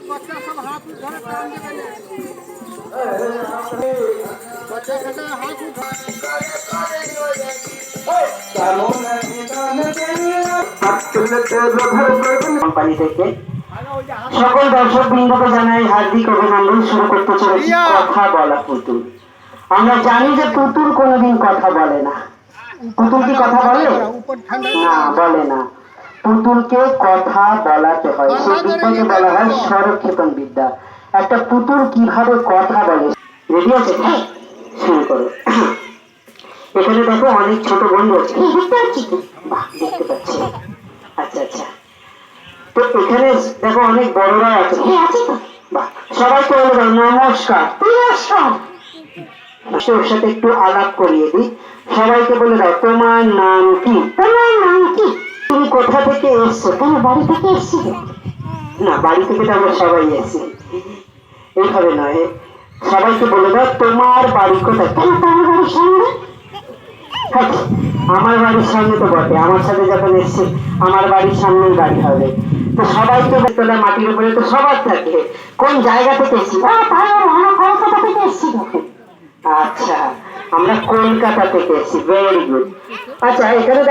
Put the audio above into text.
बच्चा सब हाथ उठाने काम देवे बच्चा कहते हैं हाथ उठा কোম্পানি থেকে সকল দর্শক বৃন্দকে জানাই হার্দিক অভিনন্দন। শুরু করতে চলেছি কথা বলা পুতুল। আমরা জানি যে পুতুল কোনোদিন কথা বলে না। পুতুল কি কথা বলে? না, বলে না। পুতুলকে কথা বলাতে হয়, সেই বিদ্যাকে বলা হয় স্বরক্ষেপণ বিদ্যা। একটা পুতুল কিভাবে কথা বলে, রেডি আছে? হ্যাঁ, শুরু করো। এখানে দেখো অনেক ছোট বন্ধু আছে, বাহ, দেখতে পাচ্ছি। আচ্ছা আচ্ছা, তো এখানে দেখো অনেক বড়রা আছে, বাহ, সবাইকে বলে দাও নমস্কার। নমস্কার। ওর সাথে একটু আলাপ করিয়ে দিই। সবাইকে বলে দাও তোমার নাম কি? তোমার নাম কি? তুমি কোথা থেকে এসছো? তোমার বাড়ি থেকে এসছি। না, বাড়ি থেকে তো আমরা সবাই এসছি, এইভাবে নয়। সবাইকে বলে দাও তোমার বাড়ি কোথায়? তোমার বাড়ির সামনে। আমার বাড়ির সামনে তো বটে, আমার সাথে যখন এসছে আমার বাড়ির সামনেই বাড়ি হবে। তো সবাইকে তোলা মাটির উপরে তো সবার থাকে। কোন জায়গা থেকে এসছি? কলকাতা থেকে এসছি। আচ্ছা, আমরা কলকাতা থেকে এসছি, ভেরি গুড। আচ্ছা, এখানে